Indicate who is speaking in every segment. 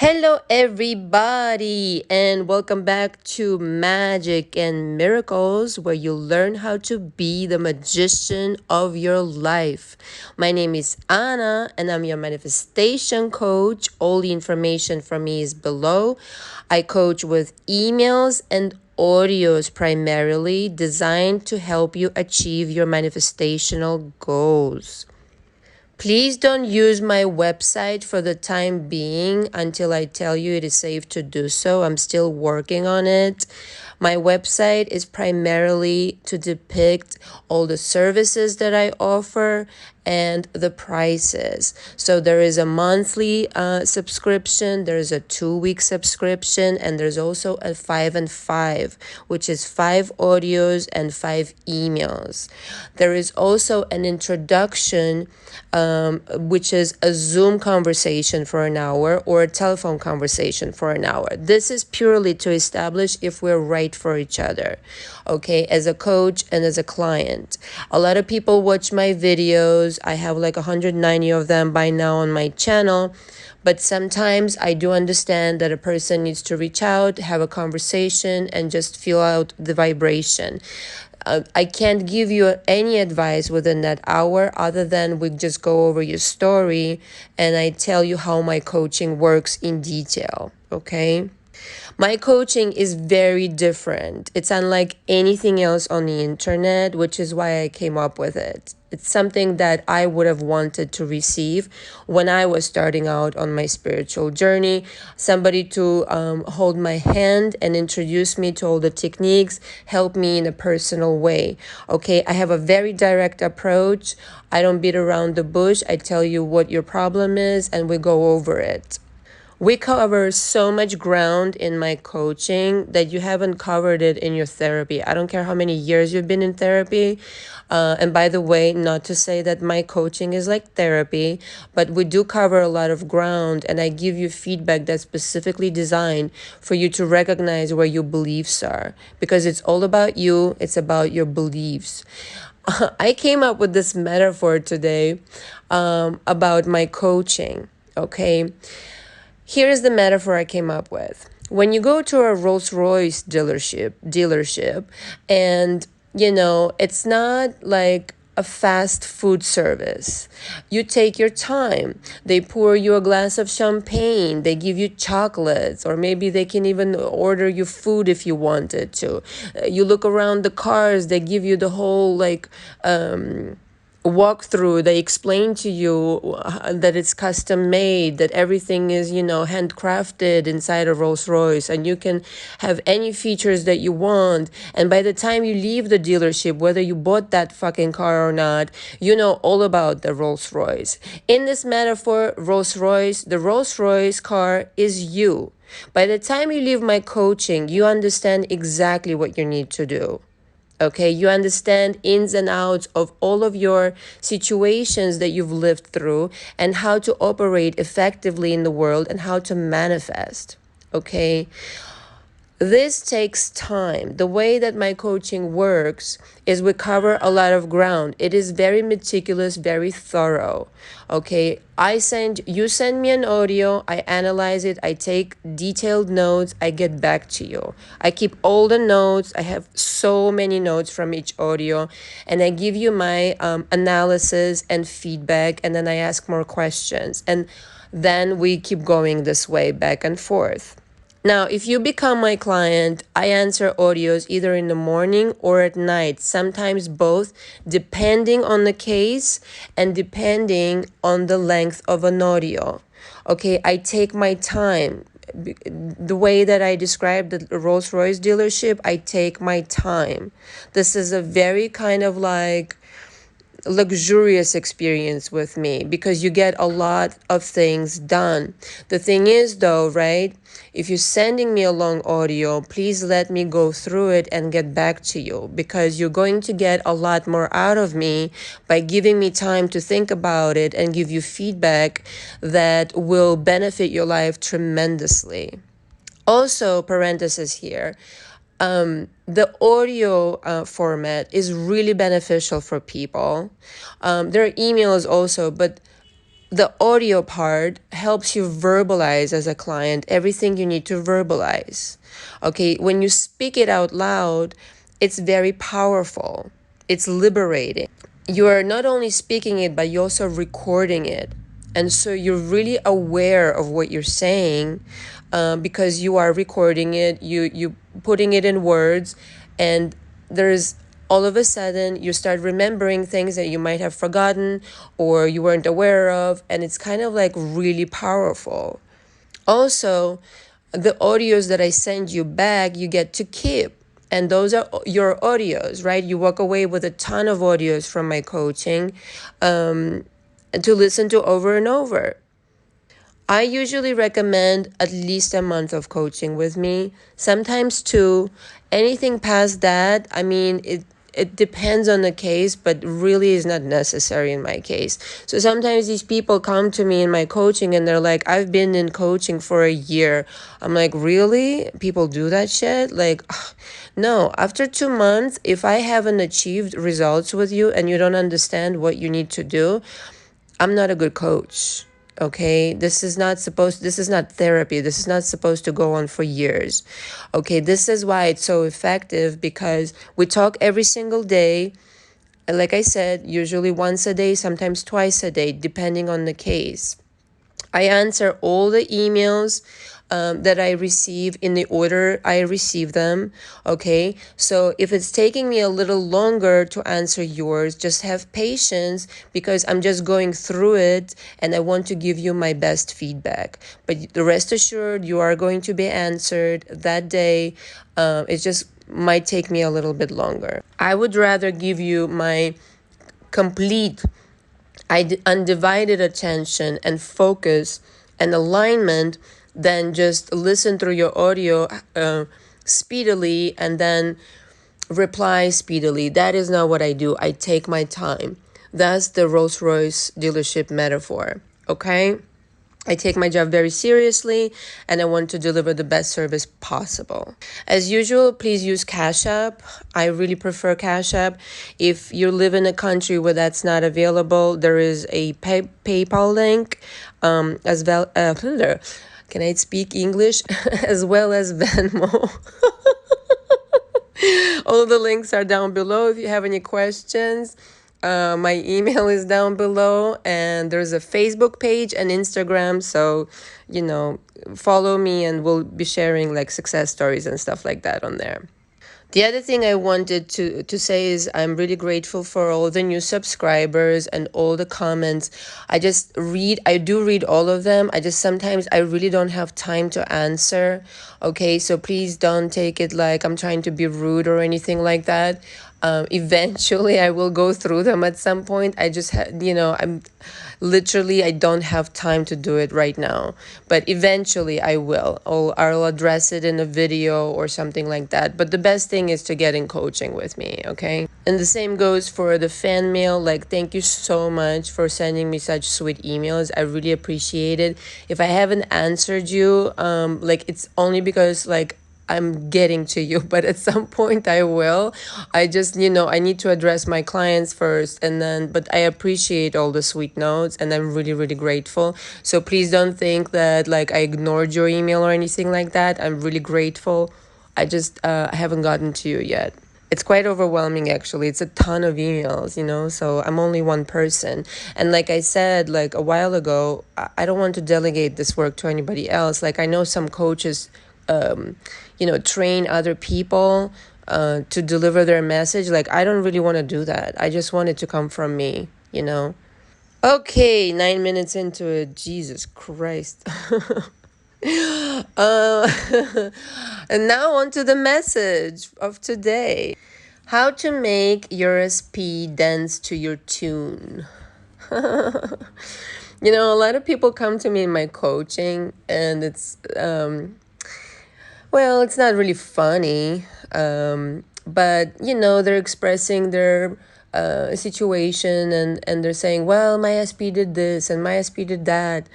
Speaker 1: Hello, everybody, and welcome back to Magic and Miracles, where you learn how to be the magician of your life. My name is Anna, and I'm your manifestation coach. All the information from me is below. I coach with emails and audios primarily designed to help you achieve your manifestational goals. Please don't use my website for the time being until I tell you it is safe to do so. I'm still working on it. My website is primarily to depict all the services that I offer and the prices. So there is a monthly subscription, there's a 2-week subscription, and there's also a 5 and 5, which is 5 audios and 5 emails. There is also an introduction, which is a Zoom conversation for an hour or a telephone conversation for an hour. This is purely to establish if we're right for each other, okay, as a coach and as a client. A lot of people watch my videos. I have like 190 of them by now on my channel. But sometimes I do understand that a person needs to reach out, have a conversation, and just feel out the vibration. I can't give you any advice within that hour other than we just go over your story and I tell you how my coaching works in detail, okay? My coaching is very different. It's unlike anything else on the internet, which is why I came up with it. It's something that I would have wanted to receive when I was starting out on my spiritual journey. Somebody to hold my hand and introduce me to all the techniques, help me in a personal way. Okay, I have a very direct approach. I don't beat around the bush. I tell you what your problem is and we go over it. We cover so much ground in my coaching that you haven't covered it in your therapy. I don't care how many years you've been in therapy. And by the way, not to say that my coaching is like therapy, but we do cover a lot of ground and I give you feedback that's specifically designed for you to recognize where your beliefs are. Because it's all about you. It's about your beliefs. I came up with this metaphor today about my coaching, okay? Here is the metaphor I came up with. When you go to a Rolls-Royce dealership, and it's not like a fast food service. You take your time. They pour you a glass of champagne. They give you chocolates, or maybe they can even order you food if you wanted to. You look around the cars. They give you the whole walkthrough. They explain to you that it's custom made, that everything is handcrafted inside a Rolls-Royce, and you can have any features that you want. And by the time you leave the dealership, whether you bought that fucking car or not, you know all about the Rolls-Royce. In this metaphor, the Rolls-Royce car is you. By the time you leave my coaching, you understand exactly what you need to do. Okay, you understand ins and outs of all of your situations that you've lived through and how to operate effectively in the world and how to manifest. Okay, this takes time. The way that my coaching works is we cover a lot of ground. It is very meticulous, very thorough. Okay, you send me an audio, I analyze it, I take detailed notes, I get back to you. I keep all the notes. I have so many notes from each audio, and I give you my analysis and feedback, and then I ask more questions. And then we keep going this way back and forth. Now, if you become my client, I answer audios either in the morning or at night, sometimes both, depending on the case and depending on the length of an audio. Okay, I take my time. The way that I described the Rolls-Royce dealership, I take my time. This is a very kind of like luxurious experience with me because you get a lot of things done. The thing is though, right? If you're sending me a long audio, please let me go through it and get back to you, because you're going to get a lot more out of me by giving me time to think about it and give you feedback that will benefit your life tremendously. Also, parenthesis here, the audio format is really beneficial for people. There are emails also, but the audio part helps you verbalize as a client everything you need to verbalize. Okay, when you speak it out loud, it's very powerful, it's liberating. You are not only speaking it, but you're also recording it. And so you're really aware of what you're saying, because you are recording it, you putting it in words, and there's all of a sudden you start remembering things that you might have forgotten or you weren't aware of, and it's kind of like really powerful. Also, the audios that I send you back, you get to keep. And those are your audios, right? You walk away with a ton of audios from my coaching, to listen to over and over. I usually recommend at least a month of coaching with me, sometimes two. Anything past that, I mean, it depends on the case, but really is not necessary in my case. So sometimes these people come to me in my coaching and they're like, I've been in coaching for a year. I'm like, really? People do that shit? Like, no. After 2 months, if I haven't achieved results with you and you don't understand what you need to do, I'm not a good coach. Okay, this is not therapy. This is not supposed to go on for years. Okay, this is why it's so effective, because we talk every single day. And like I said, usually once a day, sometimes twice a day, depending on the case. I answer all the emails that I receive in the order I receive them. Okay, so if it's taking me a little longer to answer yours, just have patience, because I'm just going through it and I want to give you my best feedback. But rest assured, you are going to be answered that day. It just might take me a little bit longer. I would rather give you my complete undivided attention and focus and alignment than just listen through your audio speedily and then reply speedily. That is not what I do. I take my time. That's the Rolls-Royce dealership metaphor. Okay? I take my job very seriously and I want to deliver the best service possible. As usual, please use Cash App. I really prefer Cash App. If you live in a country where that's not available, there is a PayPal link, as well. Can I speak English? As well as Venmo. All the links are down below if you have any questions. My email is down below, and there's a Facebook page and Instagram. So, follow me and we'll be sharing like success stories and stuff like that on there. The other thing I wanted to say is I'm really grateful for all the new subscribers and all the comments. I do read all of them. Sometimes I really don't have time to answer. Okay, so please don't take it like I'm trying to be rude or anything like that. Eventually I will go through them at some point. I don't have time to do it right now, but eventually I will. I'll address it in a video or something like that. But the best thing is to get in coaching with me, okay? And the same goes for the fan mail. Like, thank you so much for sending me such sweet emails. I really appreciate it. If I haven't answered you, it's only because I'm getting to you, but at some point I will. I need to address my clients first, but I appreciate all the sweet notes and I'm really, really grateful. So please don't think that I ignored your email or anything like that. I'm really grateful. I haven't gotten to you yet. It's quite overwhelming, actually. It's a ton of emails, so I'm only one person. And like I said, a while ago, I don't want to delegate this work to anybody else. I know some coaches train other people to deliver their message. I don't really want to do that. I just want it to come from me. Okay, 9 minutes into it. Jesus Christ. And now on to the message of today. How to make your SP dance to your tune. A lot of people come to me in my coaching and it's it's not really funny, but they're expressing their situation and they're saying, well, my SP did this and my SP did that,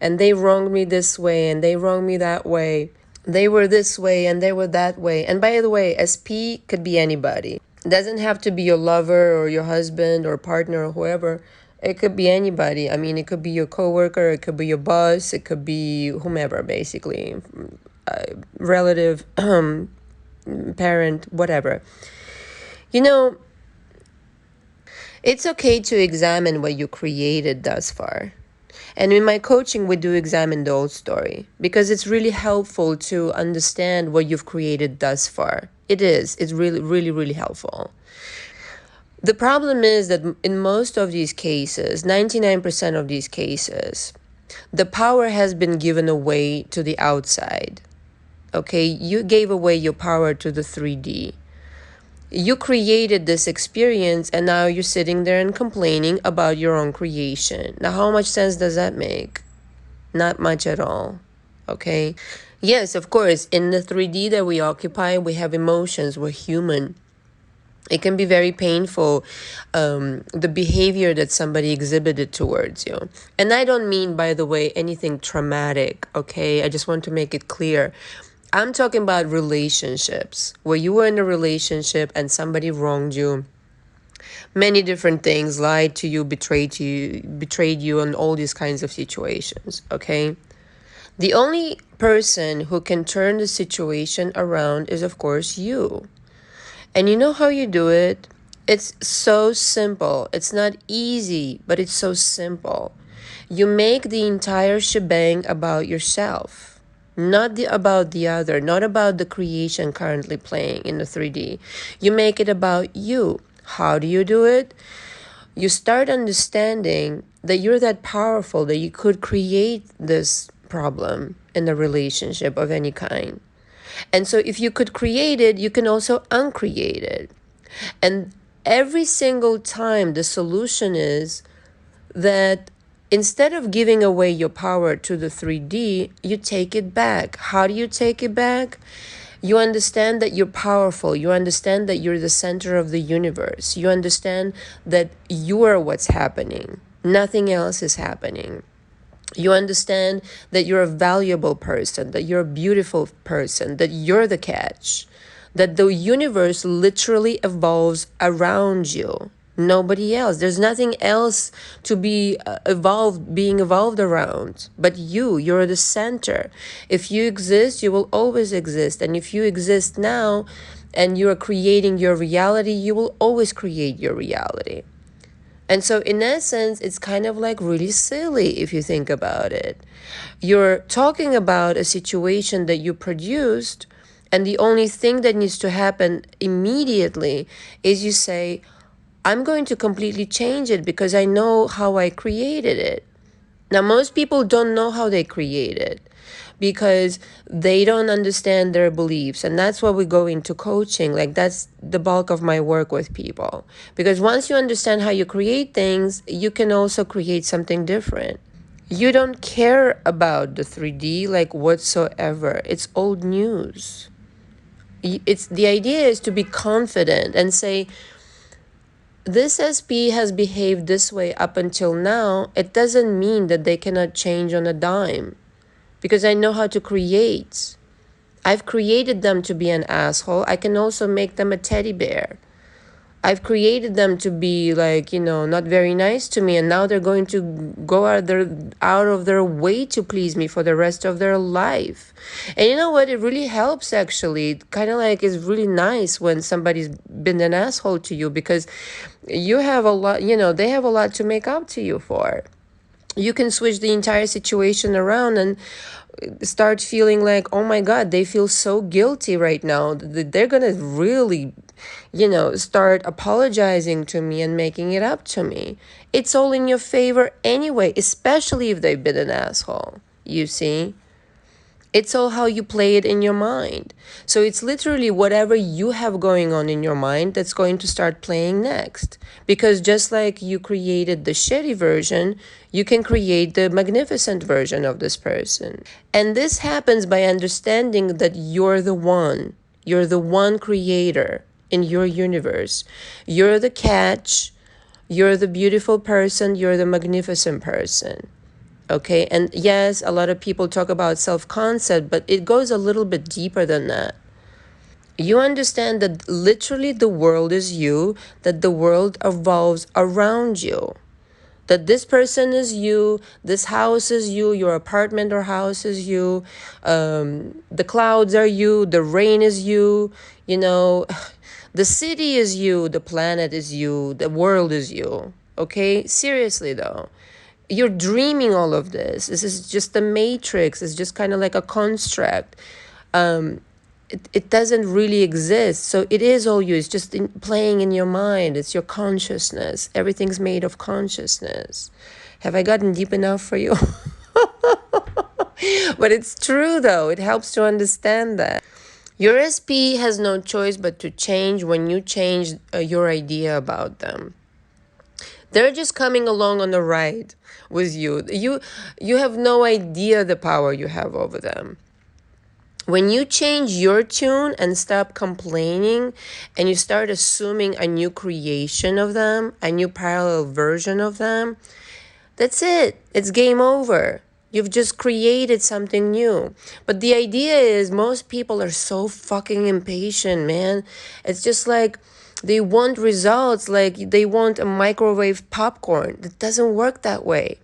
Speaker 1: and they wronged me this way and they wronged me that way. They were this way and they were that way. And by the way, SP could be anybody. It doesn't have to be your lover or your husband or partner or whoever. It could be anybody. I mean, it could be your coworker, it could be your boss, it could be whomever, basically, relative, parent, whatever. You know, it's okay to examine what you created thus far. And in my coaching, we do examine the old story because it's really helpful to understand what you've created thus far. It is. It's really, really, really helpful. The problem is that in most of these cases, 99% of these cases, the power has been given away to the outside. Okay, you gave away your power to the 3D. You created this experience and now you're sitting there and complaining about your own creation. Now, how much sense does that make? Not much at all. Okay? Yes, of course, in the 3D that we occupy, we have emotions, we're human. It can be very painful, the behavior that somebody exhibited towards you. And I don't mean, by the way, anything traumatic, okay? I just want to make it clear. I'm talking about relationships, where you were in a relationship and somebody wronged you. Many different things, lied to you, betrayed you, and all these kinds of situations, okay? The only person who can turn the situation around is, of course, you. And you know how you do it? It's so simple. It's not easy, but it's so simple. You make the entire shebang about yourself, not about the other, not about the creation currently playing in the 3D. You make it about you. How do you do it? You start understanding that you're that powerful, that you could create this problem in a relationship of any kind. And so if you could create it, you can also uncreate it. And every single time the solution is that instead of giving away your power to the 3D, you take it back. How do you take it back? You understand that you're powerful. You understand that you're the center of the universe. You understand that you are what's happening. Nothing else is happening. You understand that you're a valuable person, that you're a beautiful person, that you're the catch, that the universe literally evolves around you. Nobody else. There's nothing else to be being evolved around but you. You're the center. If you exist, you will always exist. And if you exist now and you are creating your reality, you will always create your reality. And so in essence, it's kind of like really silly if you think about it. You're talking about a situation that you produced, and the only thing that needs to happen immediately is you say, I'm going to completely change it because I know how I created it. Now, most people don't know how they create it because they don't understand their beliefs. And that's why we go into coaching. Like, that's the bulk of my work with people. Because once you understand how you create things, you can also create something different. You don't care about the 3D like whatsoever. It's old news. The idea is to be confident and say, this SP has behaved this way up until now. It doesn't mean that they cannot change on a dime. Because I know how to create. I've created them to be an asshole. I can also make them a teddy bear. I've created them to be like, not very nice to me. And now they're going to go out of their way to please me for the rest of their life. And you know what? It really helps, actually. It kind of like is really nice when somebody's been an asshole to you because you have a lot, they have a lot to make up to you for. You can switch the entire situation around and start feeling like, oh my God, they feel so guilty right now. They're going to really, start apologizing to me and making it up to me. It's all in your favor anyway, especially if they've been an asshole, you see? It's all how you play it in your mind. So it's literally whatever you have going on in your mind that's going to start playing next. Because just like you created the shitty version, you can create the magnificent version of this person. And this happens by understanding that you're the one. You're the one creator in your universe. You're the catch. You're the beautiful person. You're the magnificent person. Okay, and yes, a lot of people talk about self-concept, but it goes a little bit deeper than that. You understand that literally the world is you, that the world evolves around you. that this person is you, this house is you, your apartment or house is you, the clouds are you, the rain is you, you know, the city is you, the planet is you, the world is you. Okay? Seriously though. You're dreaming all of this. This is just the matrix. It's just kind of like a construct. It doesn't really exist. So it is all you. It's just playing in your mind. It's your consciousness. Everything's made of consciousness. Have I gotten deep enough for you? But it's true though. It helps to understand that. Your SP has no choice but to change when you change your idea about them. They're just coming along on the ride with you. You have no idea the power you have over them. When you change your tune and stop complaining and you start assuming a new creation of them, a new parallel version of them, that's it. It's game over. You've just created something new. But the idea is most people are so fucking impatient, man. It's just like they want results like they want a microwave popcorn. It doesn't work that way.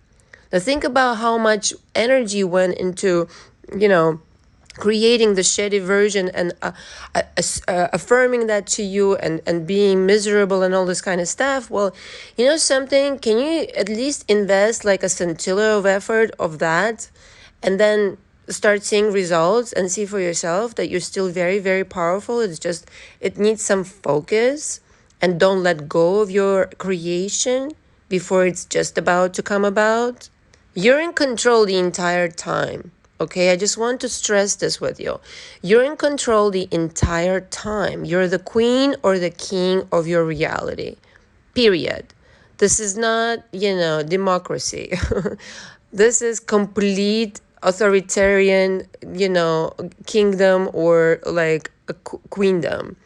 Speaker 1: Now think about how much energy went into, creating the shitty version and affirming that to you and being miserable and all this kind of stuff. Well, you know something? Can you at least invest like a scintilla of effort of that and then start seeing results and see for yourself that you're still very, very powerful? It's just, it needs some focus, and don't let go of your creation before it's just about to come about. You're in control the entire time. Okay, I just want to stress this with you. You're in control the entire time. You're the queen or the king of your reality. Period. This is not, democracy. This is complete authoritarian, kingdom or like a queendom.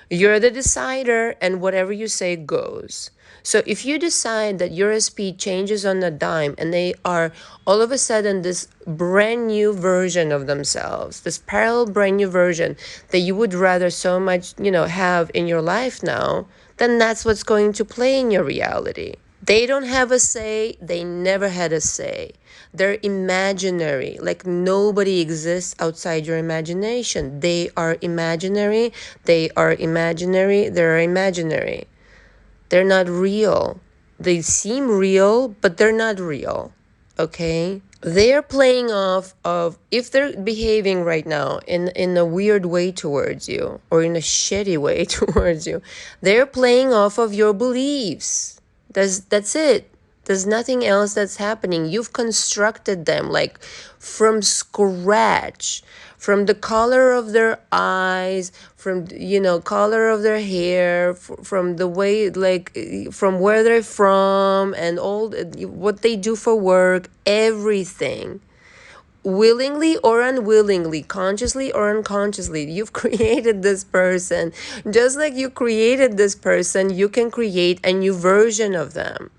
Speaker 1: You're the decider, and whatever you say goes. So if you decide that your SP changes on a dime and they are all of a sudden this brand new version of themselves, this parallel brand new version that you would rather so much, have in your life now, then that's what's going to play in your reality. They don't have a say. They never had a say. They're imaginary. Like nobody exists outside your imagination. They are imaginary. They are imaginary. They're imaginary. They're not real. They seem real, but they're not real. Okay? They're playing off of, if they're behaving right now in a weird way towards you or in a shitty way towards you, they're playing off of your beliefs. That's it. There's nothing else that's happening. You've constructed them like from scratch, from the color of their eyes, from, color of their hair, from the way, like, from where they're from and all what they do for work, everything. Willingly or unwillingly, consciously or unconsciously, you've created this person. Just like you created this person, you can create a new version of them.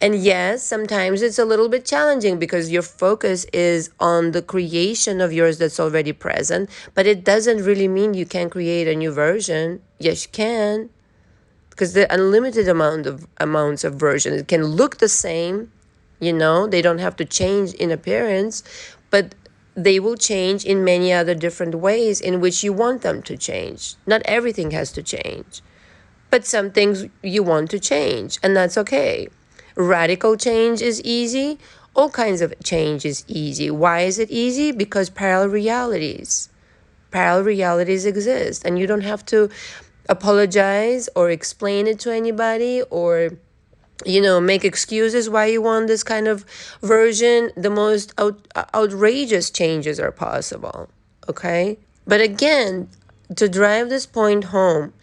Speaker 1: And yes, sometimes it's a little bit challenging because your focus is on the creation of yours that's already present, but it doesn't really mean you can create a new version. Yes, you can, because the unlimited amounts of versions. It can look the same, they don't have to change in appearance, but they will change in many other different ways in which you want them to change. Not everything has to change, but some things you want to change, and that's okay. Radical change is easy. All kinds of change is easy. Why is it easy? Because parallel realities exist, and you don't have to apologize or explain it to anybody or make excuses why you want this kind of version. The most outrageous changes are possible, okay? But again, to drive this point home,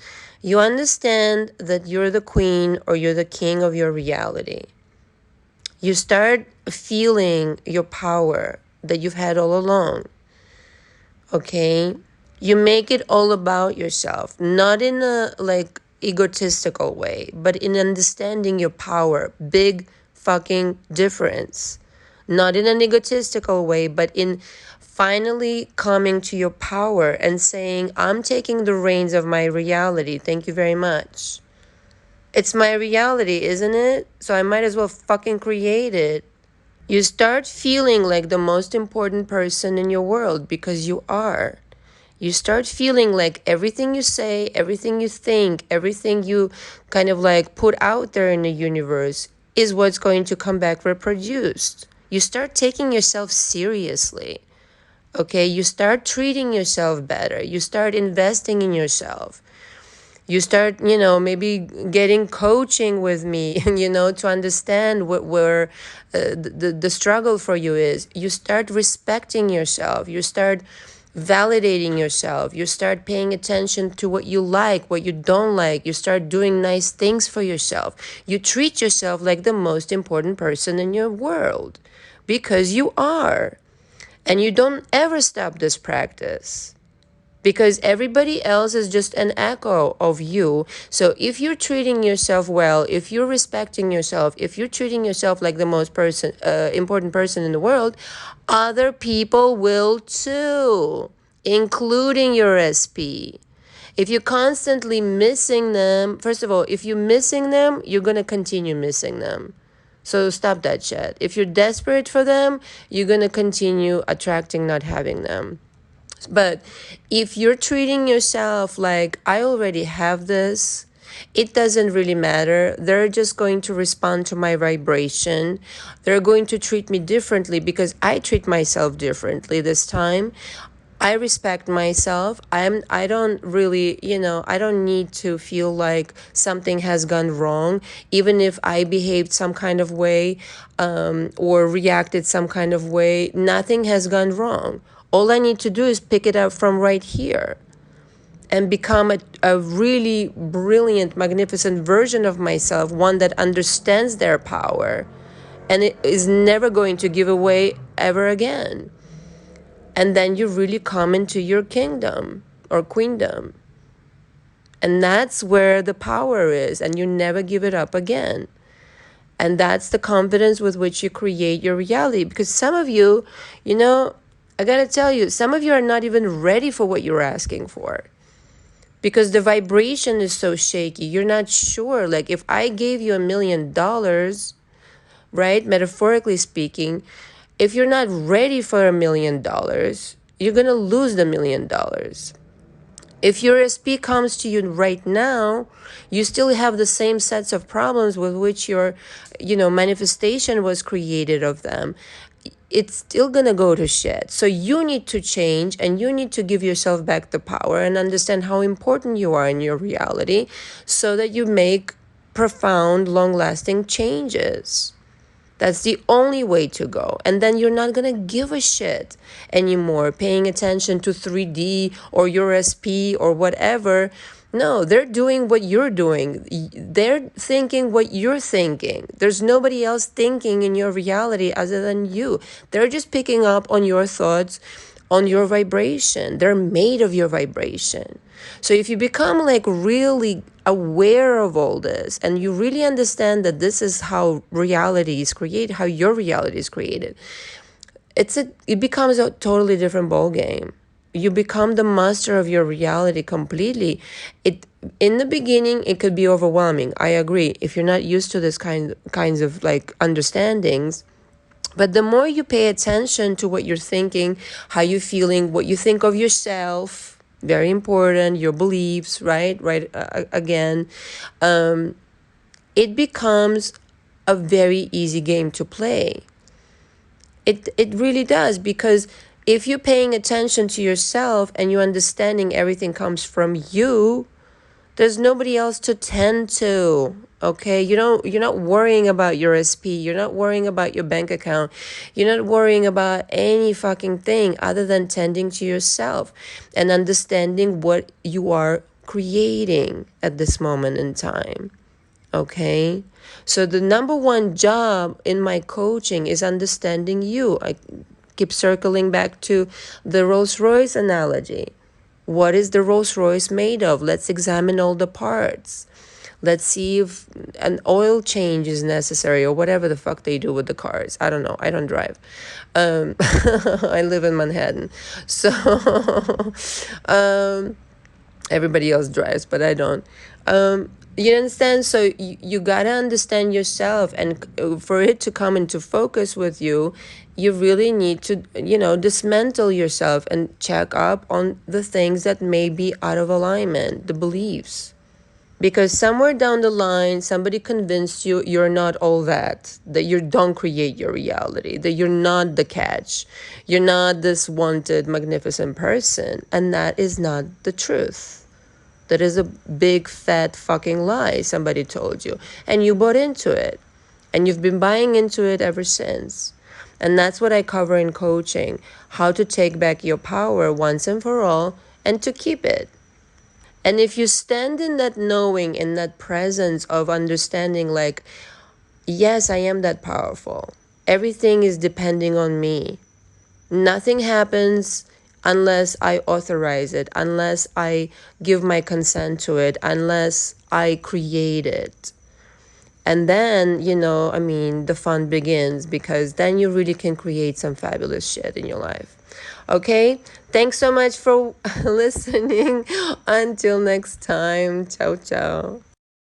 Speaker 1: you understand that you're the queen or you're the king of your reality. You start feeling your power that you've had all along, okay? You make it all about yourself, not in a egotistical way, but in understanding your power. Big fucking difference. Not in an egotistical way, but in finally coming to your power and saying, I'm taking the reins of my reality. Thank you very much. It's my reality, isn't it? So I might as well fucking create it. You start feeling like the most important person in your world because you are. You start feeling like everything you say, everything you think, everything you kind of like put out there in the universe is what's going to come back reproduced. You start taking yourself seriously. Okay, you start treating yourself better. You start investing in yourself. You start, maybe getting coaching with me, to understand where the struggle for you is. You start respecting yourself. You start validating yourself. You start paying attention to what you like, what you don't like. You start doing nice things for yourself. You treat yourself like the most important person in your world because you are. And you don't ever stop this practice because everybody else is just an echo of you. So if you're treating yourself well, if you're respecting yourself, if you're treating yourself like the most important person in the world, other people will too, including your SP. If you're constantly missing them, first of all, if you're missing them, you're going to continue missing them. So stop that shit. If you're desperate for them, you're going to continue attracting not having them. But if you're treating yourself like, I already have this, it doesn't really matter. They're just going to respond to my vibration. They're going to treat me differently because I treat myself differently this time. I respect myself. I don't really, I don't need to feel like something has gone wrong, even if I behaved some kind of way, or reacted some kind of way. Nothing has gone wrong. All I need to do is pick it up from right here and become a really brilliant, magnificent version of myself, one that understands their power and it is never going to give away ever again. And then you really come into your kingdom or queendom. And that's where the power is, and you never give it up again. And that's the confidence with which you create your reality. Because some of you, I gotta tell you, some of you are not even ready for what you're asking for. Because the vibration is so shaky. You're not sure. Like, if I gave you $1 million, right, metaphorically speaking, if you're not ready for $1 million, you're going to lose the $1 million. If your SP comes to you right now, you still have the same sets of problems with which your, manifestation was created of them. It's still going to go to shit. So you need to change and you need to give yourself back the power and understand how important you are in your reality so that you make profound, long-lasting changes. That's the only way to go. And then you're not going to give a shit anymore, paying attention to 3D or your SP or whatever. No, they're doing what you're doing. They're thinking what you're thinking. There's nobody else thinking in your reality other than you. They're just picking up on your thoughts, on your vibration. They're made of your vibration. So if you become like really aware of all this and you really understand that this is how reality is created, how your reality is created, it becomes a totally different ball game. You become the master of your reality completely. In the beginning, it could be overwhelming. I agree. If you're not used to this kinds of like understandings, but the more you pay attention to what you're thinking, how you're feeling, what you think of yourself, very important, your beliefs, right? Again, it becomes a very easy game to play. It really does, because if you're paying attention to yourself and you're understanding everything comes from you, there's nobody else to tend to. Okay, you're not worrying about your SP. You're not worrying about your bank account. You're not worrying about any fucking thing other than tending to yourself and understanding what you are creating at this moment in time. Okay, so the number one job in my coaching is understanding you. I keep circling back to the Rolls-Royce analogy. What is the Rolls-Royce made of? Let's examine all the parts. Let's see if an oil change is necessary or whatever the fuck they do with the cars. I don't know. I don't drive. I live in Manhattan. So everybody else drives, but I don't. You understand? So you gotta understand yourself, and for it to come into focus with you, you really need to, dismantle yourself and check up on the things that may be out of alignment, the beliefs. Because somewhere down the line, somebody convinced you you're not all that you don't create your reality, that you're not the catch, you're not this wanted, magnificent person. And that is not the truth. That is a big, fat fucking lie somebody told you. And you bought into it. And you've been buying into it ever since. And that's what I cover in coaching, how to take back your power once and for all and to keep it. And if you stand in that knowing, in that presence of understanding, like, yes, I am that powerful. Everything is depending on me. Nothing happens unless I authorize it, unless I give my consent to it, unless I create it. And then, the fun begins, because then you really can create some fabulous shit in your life. Okay? Thanks so much for listening. Until next time. Ciao, ciao.